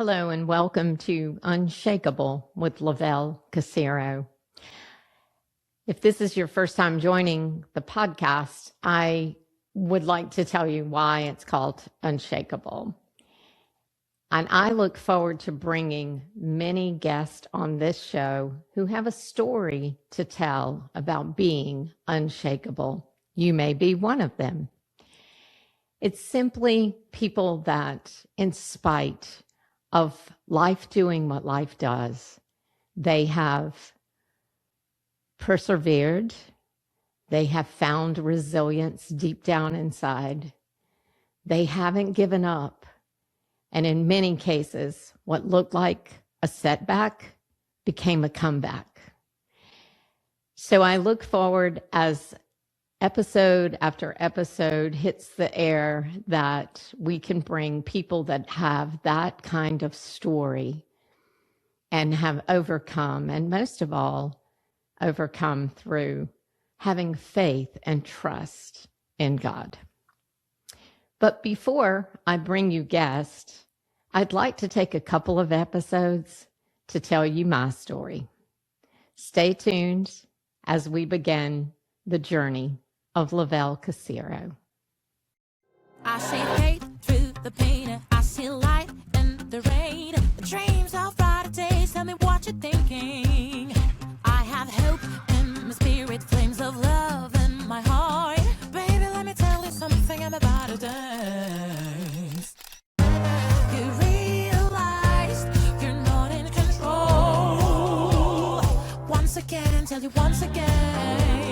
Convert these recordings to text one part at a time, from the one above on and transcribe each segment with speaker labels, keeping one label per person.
Speaker 1: Hello and welcome to Unshakable with Lovell Casiero. If this is your first time joining the podcast, I would like to tell you why it's called Unshakable. And I look forward to bringing many guests on this show who have a story to tell about being unshakable. You may be one of them. It's simply people that, in spite of life doing what life does, they have persevered, they have found resilience deep down inside, they haven't given up, and in many cases, what looked like a setback became a comeback. So I look forward as episode after episode hits the air that we can bring people that have that kind of story and have overcome, and most of all, overcome through having faith and trust in God. But before I bring you guests, I'd like to take a couple of episodes to tell you my story. Stay tuned as we begin the journey of Lovell Casiero.
Speaker 2: I see hate through the pain, I see light in the rain. Dreams of brighter days, tell me what you're thinking. I have hope in my spirit, flames of love in my heart. Baby, let me tell you something, I'm about to dance. You realize you're not in control. Once again, and tell you once again.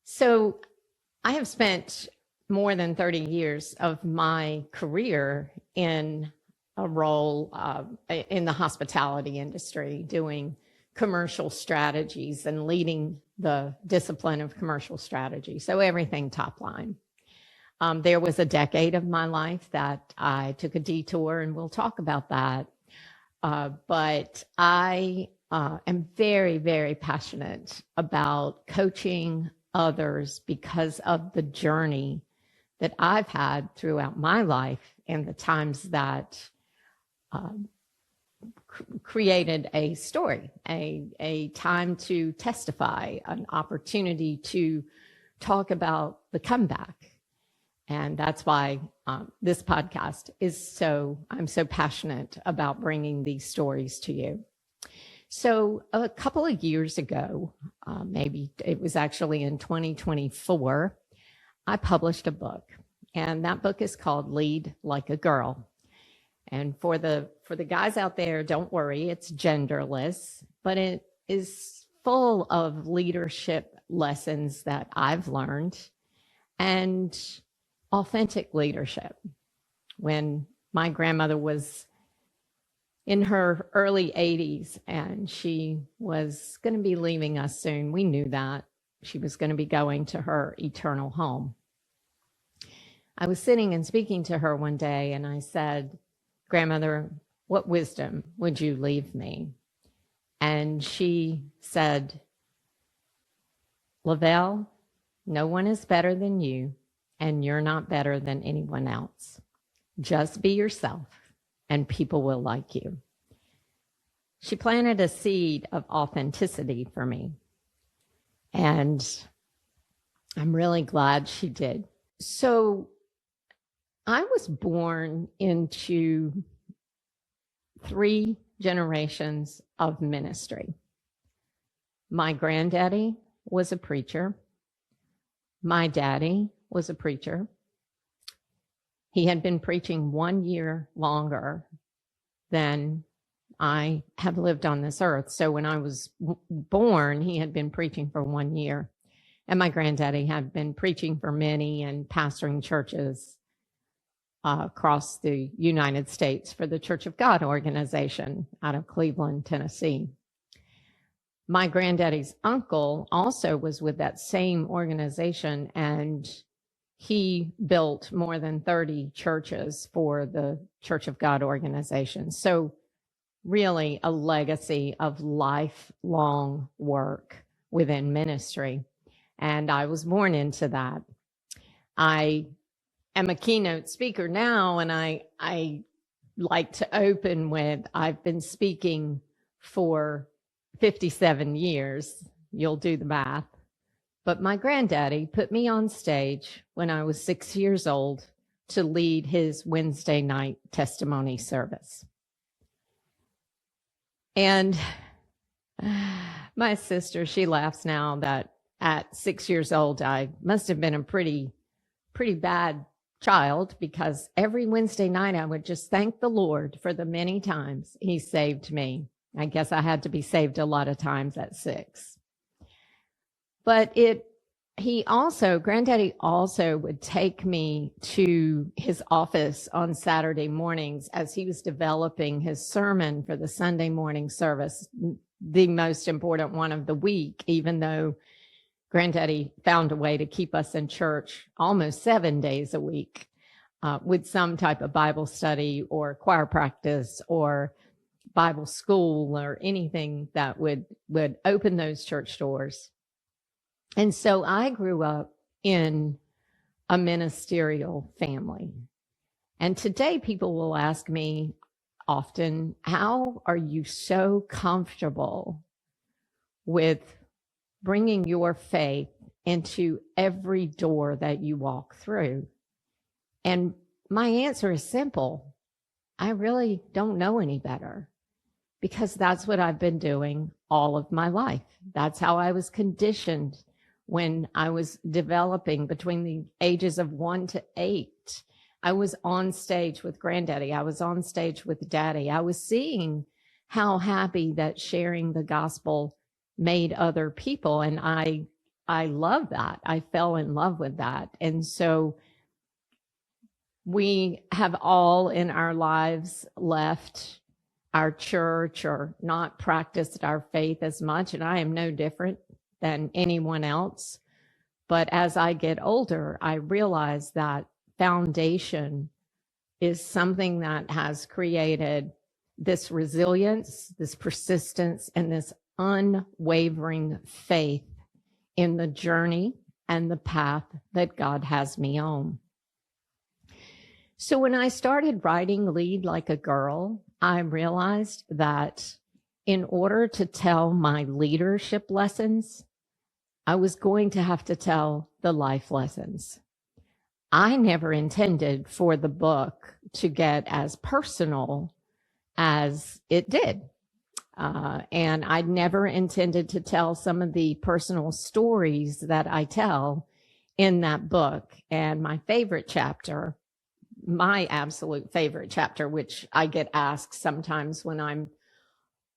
Speaker 1: So I have spent more than 30 years of my career in a role in the hospitality industry, doing commercial strategies and leading the discipline of commercial strategy. So everything top line. There was a decade of my life that I took a detour, and we'll talk about that. But I am very, very passionate about coaching others because of the journey that I've had throughout my life and the times that created a story, a time to testify, an opportunity to talk about the comeback. And that's why this podcast is I'm so passionate about bringing these stories to you. So a couple of years ago, maybe it was actually in 2024, I published a book, and that book is called Lead Like a Girl. And for the guys out there, don't worry, it's genderless, but it is full of leadership lessons that I've learned and authentic leadership. When my grandmother was in her early 80s, and she was going to be leaving us soon. We knew that. She was going to be going to her eternal home. I was sitting and speaking to her one day, and I said, "Grandmother, what wisdom would you leave me?" And she said, "Lovell, no one is better than you, and you're not better than anyone else. Just be yourself, and people will like you." She planted a seed of authenticity for me, and I'm really glad she did. So I was born into 3 generations of ministry. My granddaddy was a preacher. My daddy was a preacher. He had been preaching 1 year longer than I have lived on this earth. So when I was born, he had been preaching for 1 year. And my granddaddy had been preaching for many and pastoring churches across the United States for the Church of God organization out of Cleveland, Tennessee. my granddaddy's uncle also was with that same organization, and he built more than 30 churches for the Church of God organization. So really a legacy of lifelong work within ministry. And I was born into that. I am a keynote speaker now, and I like to open with, I've been speaking for 57 years. You'll do the math. But my granddaddy put me on stage when I was 6 years old to lead his Wednesday night testimony service. And my sister, she laughs now that at 6 years old, I must have been a pretty bad child, because every Wednesday night I would just thank the Lord for the many times he saved me. I guess I had to be saved a lot of times at 6. But Granddaddy also would take me to his office on Saturday mornings as he was developing his sermon for the Sunday morning service, the most important one of the week, even though Granddaddy found a way to keep us in church almost 7 days a week with some type of Bible study or choir practice or Bible school or anything that would open those church doors. And so I grew up in a ministerial family. And today people will ask me often, how are you so comfortable with bringing your faith into every door that you walk through? And my answer is simple. I really don't know any better, because that's what I've been doing all of my life. That's how I was conditioned when I was developing between the ages of 1 to 8. I was on stage with Granddaddy. I was on stage with Daddy. I was seeing how happy that sharing the gospel made other people. And I love that. I fell in love with that. And so we have all in our lives left our church or not practiced our faith as much. And I am no different than anyone else. But as I get older, I realize that foundation is something that has created this resilience, this persistence, and this unwavering faith in the journey and the path that God has me on. So when I started writing Lead Like a Girl, I realized that in order to tell my leadership lessons, I was going to have to tell the life lessons. I never intended for the book to get as personal as it did. And I never intended to tell some of the personal stories that I tell in that book. And my favorite chapter, my absolute favorite chapter, which I get asked sometimes when I'm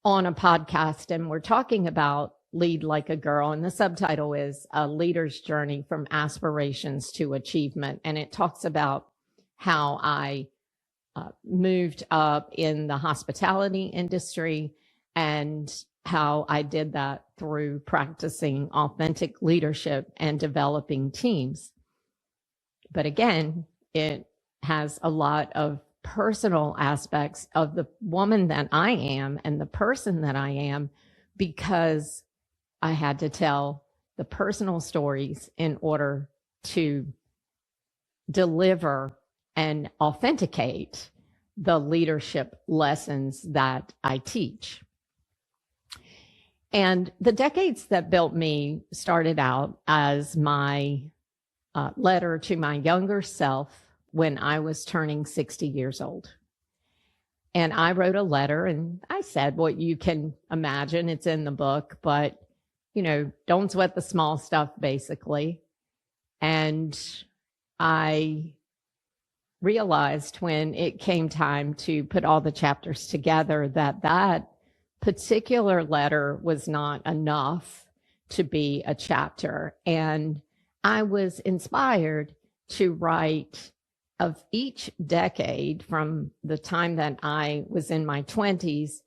Speaker 1: on a podcast and we're talking about Lead Like a Girl, and the subtitle is A Leader's Journey from Aspirations to Achievement. And it talks about how I moved up in the hospitality industry and how I did that through practicing authentic leadership and developing teams. But again, it has a lot of personal aspects of the woman that I am and the person that I am, because I had to tell the personal stories in order to deliver and authenticate the leadership lessons that I teach. And the decades that built me started out as my letter to my younger self when I was turning 60 years old. And I wrote a letter and I said what you can imagine. It's in the book, but don't sweat the small stuff, basically. And I realized when it came time to put all the chapters together that particular letter was not enough to be a chapter. And I was inspired to write of each decade from the time that I was in my 20s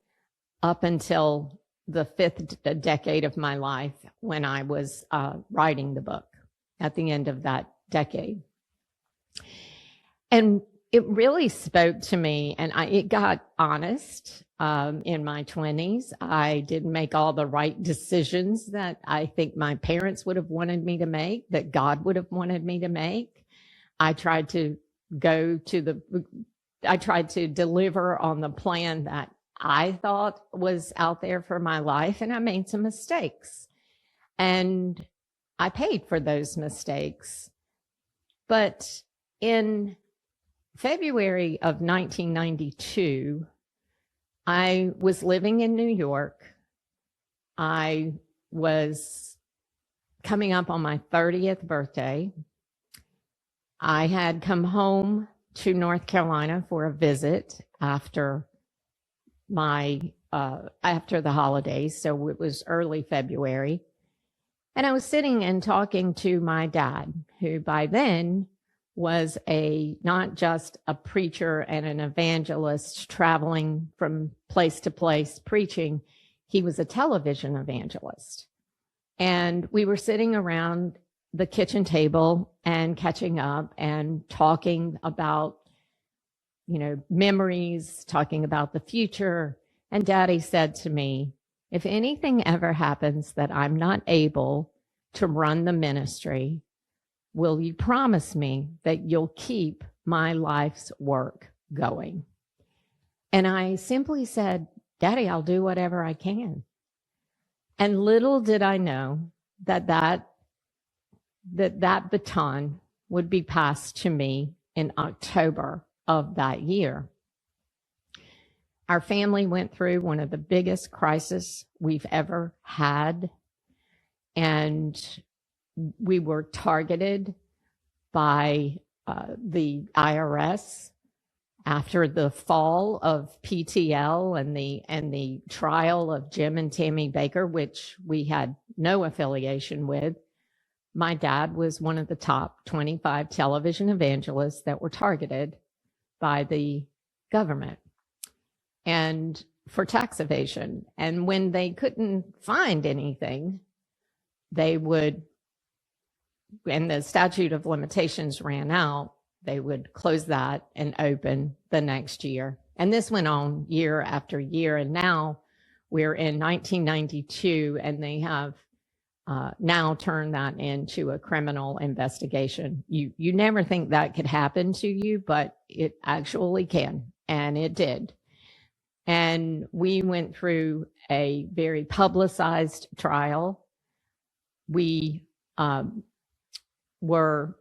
Speaker 1: up until the fifth decade of my life when I was writing the book at the end of that decade. And it really spoke to me, and it got honest. In my 20s, I didn't make all the right decisions that I think my parents would have wanted me to make, that God would have wanted me to make. I tried to deliver on the plan that I thought was out there for my life, and I made some mistakes. And I paid for those mistakes. But in February of 1992, I was living in New York. I was coming up on my 30th birthday. I had come home to North Carolina for a visit after the holidays, so it was early February. And I was sitting and talking to my dad, who by then was not just a preacher and an evangelist traveling from place to place preaching. He was a television evangelist. And we were sitting around the kitchen table and catching up and talking about, memories, talking about the future. And Daddy said to me, if anything ever happens that I'm not able to run the ministry, will you promise me that you'll keep my life's work going? And I simply said, Daddy, I'll do whatever I can. And little did I know that baton would be passed to me in October of that year. Our family went through one of the biggest crises we've ever had. And we were targeted by the IRS after the fall of PTL and the trial of Jim and Tammy Baker, which we had no affiliation with. My dad was one of the top 25 television evangelists that were targeted by the government and for tax evasion. And when they couldn't find anything, they would, and the statute of limitations ran out, they would close that and open the next year. And this went on year after year. And now we're in 1992, and they have now turned that into a criminal investigation. You never think that could happen to you, but it actually can. And it did. And we went through a very publicized trial. We were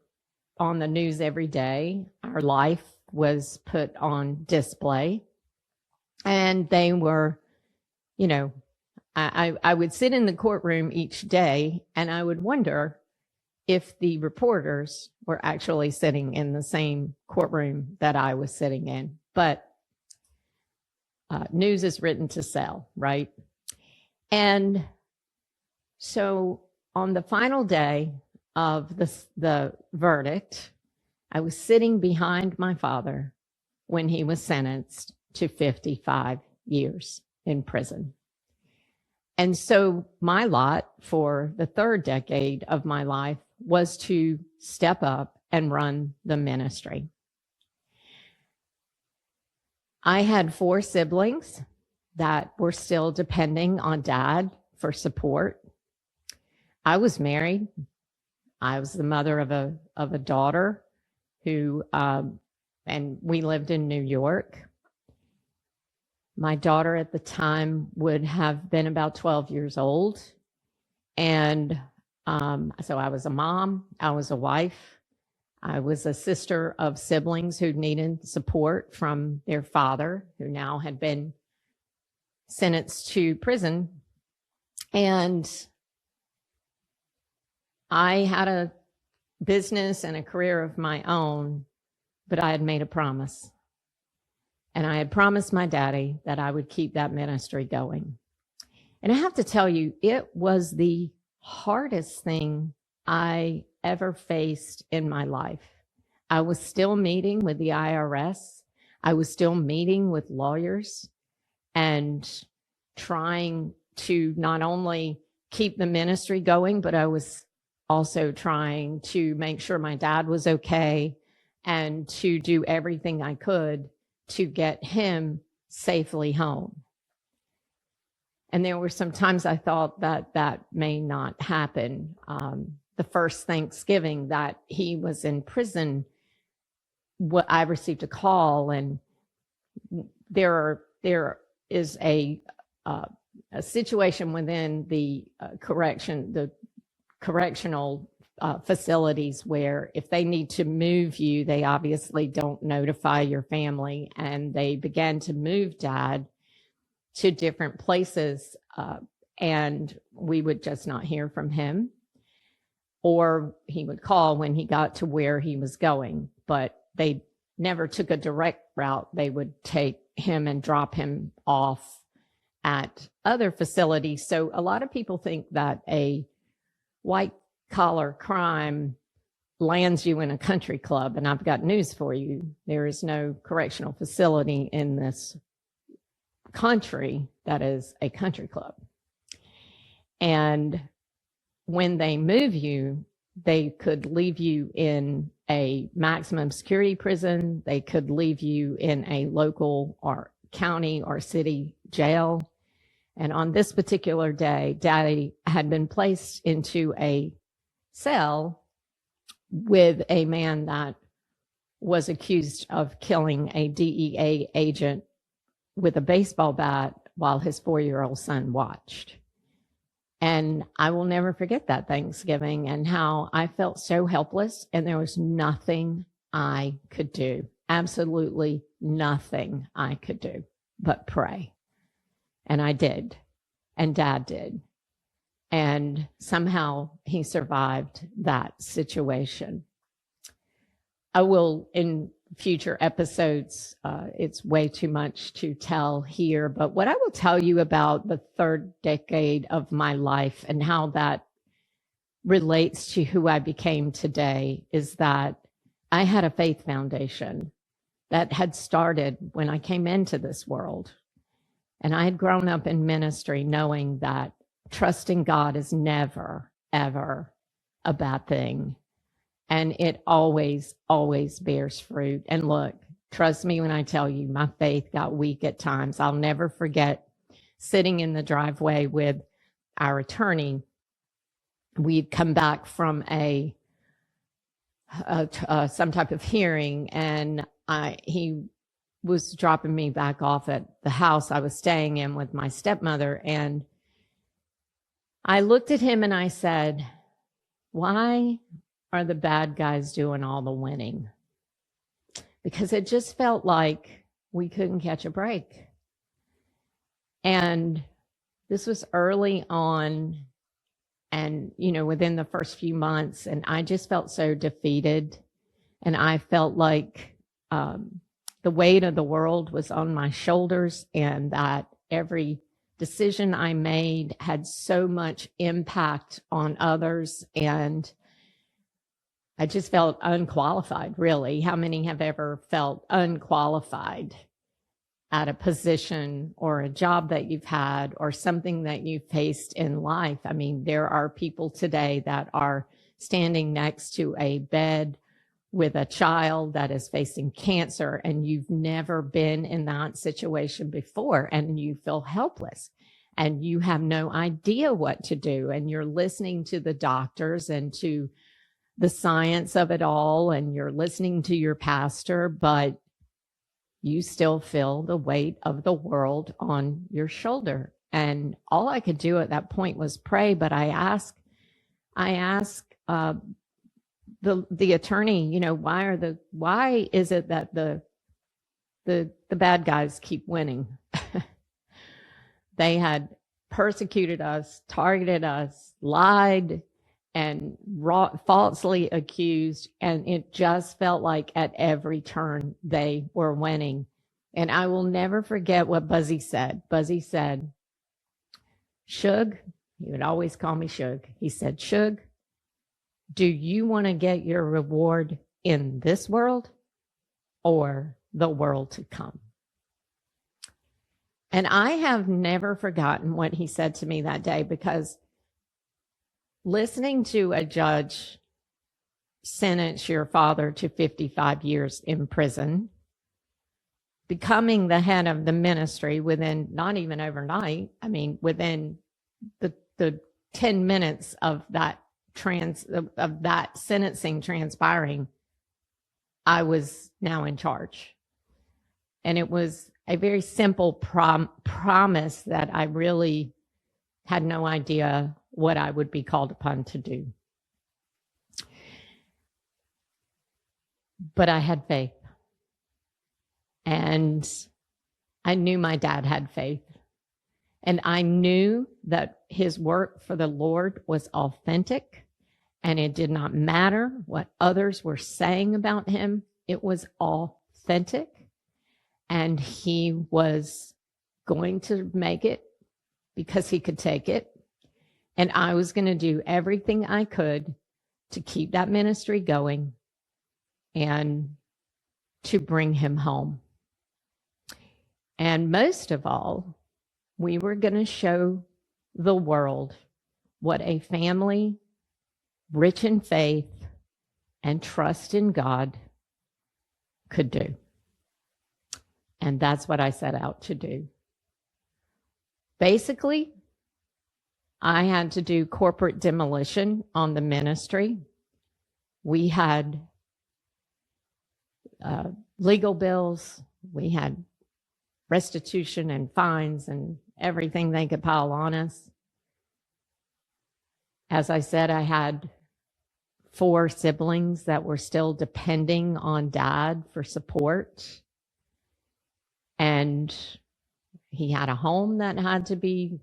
Speaker 1: on the news every day. Our life was put on display. And they were, I would sit in the courtroom each day, and I would wonder if the reporters were actually sitting in the same courtroom that I was sitting in. But news is written to sell, right? And so on the final day of the verdict, I was sitting behind my father when he was sentenced to 55 years in prison. And so my lot for the third decade of my life was to step up and run the ministry. I had 4 siblings that were still depending on Dad for support. I was married. I was the mother of a daughter who, and we lived in New York. My daughter at the time would have been about 12 years old. And so I was a mom, I was a wife, I was a sister of siblings who needed support from their father, who now had been sentenced to prison. And I had a business and a career of my own, but I had made a promise. And I had promised my daddy that I would keep that ministry going. And I have to tell you, it was the hardest thing I ever faced in my life. I was still meeting with the IRS. I was still meeting with lawyers and trying to not only keep the ministry going, but I was also trying to make sure my dad was okay and to do everything I could to get him safely home. And there were some times I thought that that may not happen. The first Thanksgiving that he was in prison, I received a call, and there is a situation within the correctional facilities where if they need to move you, they obviously don't notify your family, and they began to move Dad to different places, and we would just not hear from him, or he would call when he got to where he was going, but they never took a direct route. They would take him and drop him off at other facilities. So a lot of people think that a white collar crime lands you in a country club, and I've got news for you. There is no correctional facility in this country that is a country club. And when they move you, they could leave you in a maximum security prison. They could leave you in a local or county or city jail. And on this particular day, Daddy had been placed into a cell with a man that was accused of killing a DEA agent with a baseball bat while his 4-year-old son watched. And I will never forget that Thanksgiving and how I felt so helpless, and there was nothing I could do, absolutely nothing I could do but pray. And I did, and Dad did. And somehow he survived that situation. I will, in future episodes, it's way too much to tell here, but what I will tell you about the third decade of my life and how that relates to who I became today is that I had a faith foundation that had started when I came into this world. And I had grown up in ministry knowing that trusting God is never, ever a bad thing. And it always, always bears fruit. And look, trust me when I tell you, my faith got weak at times. I'll never forget sitting in the driveway with our attorney. We'd come back from some type of hearing, and he was dropping me back off at the house I was staying in with my stepmother. And I looked at him and I said, why are the bad guys doing all the winning? Because it just felt like we couldn't catch a break. And this was early on, and, within the first few months, and I just felt so defeated. And I felt like the weight of the world was on my shoulders, and that every decision I made had so much impact on others. And I just felt unqualified, really. How many have ever felt unqualified at a position or a job that you've had or something that you faced in life? I mean, there are people today that are standing next to a bed with a child that is facing cancer, and you've never been in that situation before, and you feel helpless and you have no idea what to do. And you're listening to the doctors and to the science of it all, and you're listening to your pastor, but you still feel the weight of the world on your shoulder. And all I could do at that point was pray. But I asked the attorney, why is it that the bad guys keep winning? They had persecuted us, targeted us, lied, and falsely accused, and it just felt like at every turn they were winning. And I will never forget what Buzzy said. Buzzy said, Shug, he would always call me Shug. He said, Shug, do you want to get your reward in this world or the world to come? And I have never forgotten what he said to me that day, because listening to a judge sentence your father to 55 years in prison, becoming the head of the ministry within, not even overnight, I mean, within the 10 minutes of that sentencing transpiring, I was now in charge. And it was a very simple promise that I really had no idea what I would be called upon to do. But I had faith. And I knew my dad had faith. And I knew that his work for the Lord was authentic. And it did not matter what others were saying about him. It was authentic. And he was going to make it because he could take it. And I was going to do everything I could to keep that ministry going and to bring him home. And most of all, we were going to show the world what a family rich in faith and trust in God could do. And that's what I set out to do. Basically, I had to do corporate demolition on the ministry. We had legal bills. We had restitution and fines and everything they could pile on us. As I said, I had 4 siblings that were still depending on Dad for support. And he had a home that had to be,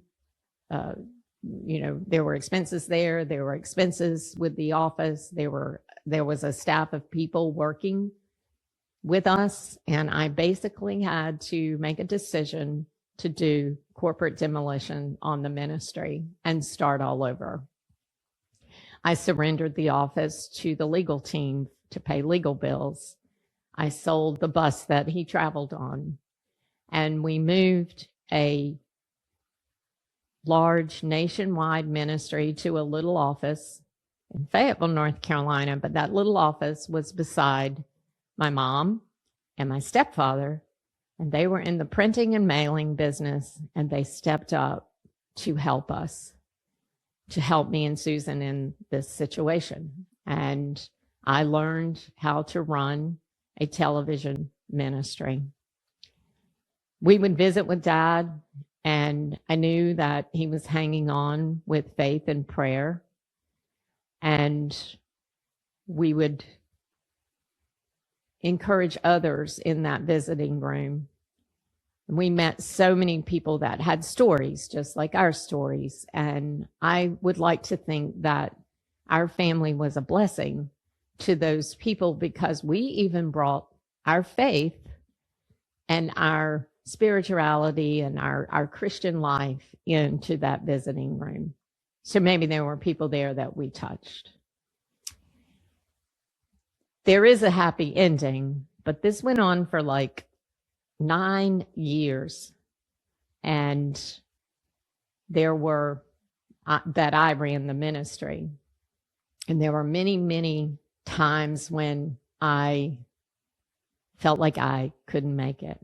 Speaker 1: there were expenses there. There were expenses with the office. There was a staff of people working with us. And I basically had to make a decision to do corporate demolition on the ministry and start all over. I surrendered the office to the legal team to pay legal bills. I sold the bus that he traveled on. And we moved a large nationwide ministry to a little office in Fayetteville, North Carolina. But that little office was beside my mom and my stepfather, and they were in the printing and mailing business, and they stepped up to help us, to help me and Susan in this situation. And I learned how to run a television ministry. We would visit with Dad, and I knew that he was hanging on with faith and prayer. And we would encourage others in that visiting room. We met so many people that had stories just like our stories. And I would like to think that our family was a blessing to those people, because we even brought our faith and our spirituality and our Christian life into that visiting room. So maybe there were people there that we touched. There is a happy ending, but this went on for like 9 years. And there were, that I ran the ministry. And there were many, many times when I felt like I couldn't make it.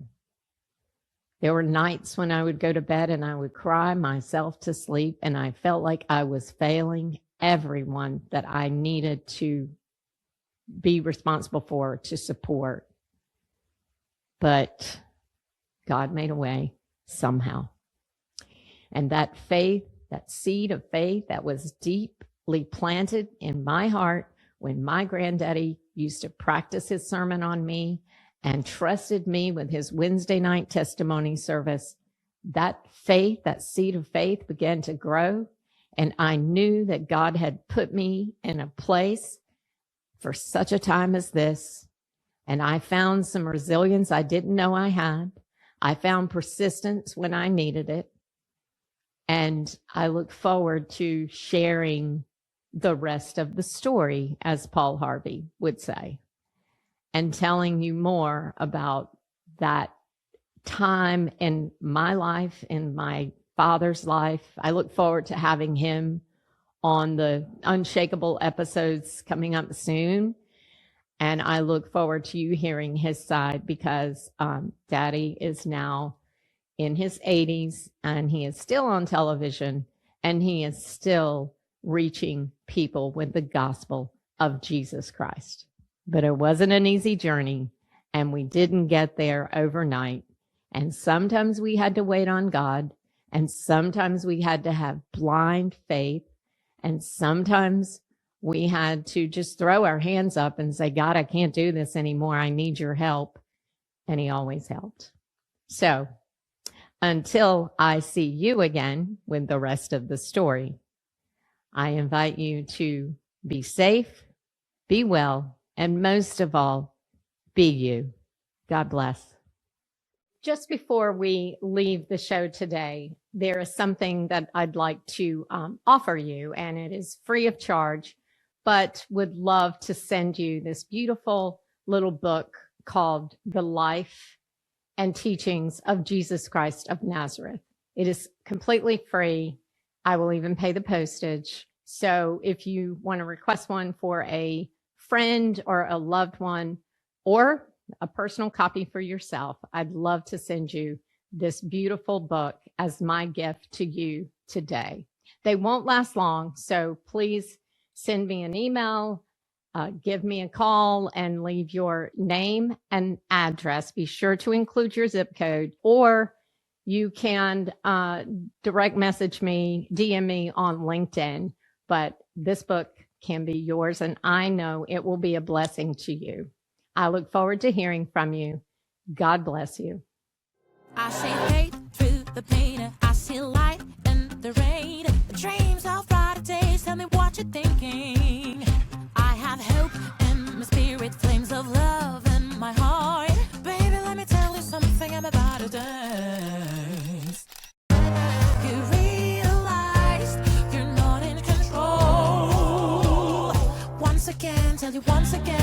Speaker 1: There were nights when I would go to bed and I would cry myself to sleep, and I felt like I was failing everyone that I needed to be responsible for, to support. But God made a way somehow. And that faith, that seed of faith that was deeply planted in my heart when my granddaddy used to practice his sermon on me and trusted me with his Wednesday night testimony service, that faith, that seed of faith began to grow. And I knew that God had put me in a place for such a time as this. And I found some resilience I didn't know I had. I found persistence when I needed it. And I look forward to sharing the rest of the story, as Paul Harvey would say, and telling you more about that time in my life, in my father's life. I look forward to having him on the Unshakable episodes coming up soon. And I look forward to you hearing his side because Daddy is now in his 80s and he is still on television and he is still reaching people with the gospel of Jesus Christ. But it wasn't an easy journey and we didn't get there overnight. And sometimes we had to wait on God and sometimes we had to have blind faith and sometimes we had to just throw our hands up and say, God, I can't do this anymore. I need your help. And he always helped. So until I see you again with the rest of the story, I invite you to be safe, be well, and most of all, be you. God bless. Just before we leave the show today, there is something that I'd like to offer you, and it is free of charge, but would love to send you this beautiful little book called The Life and Teachings of Jesus Christ of Nazareth. It is completely free. I will even pay the postage. So if you want to request one for a friend or a loved one or a personal copy for yourself, I'd love to send you this beautiful book as my gift to you today. They won't last long, so please send me an email, give me a call, and leave your name and address. Be sure to include your zip code, or you can direct message me, DM me on LinkedIn. But this book can be yours, and I know it will be a blessing to you. I look forward to hearing from you. God bless you.
Speaker 2: I see hate through the pain. I see light in the rain. Dreams of brighter days. Tell me what you're thinking. I have hope in my spirit, flames of love in my heart. Baby, let me tell you something. I'm about to dance. You realized you're not in control. Once again, tell you once again.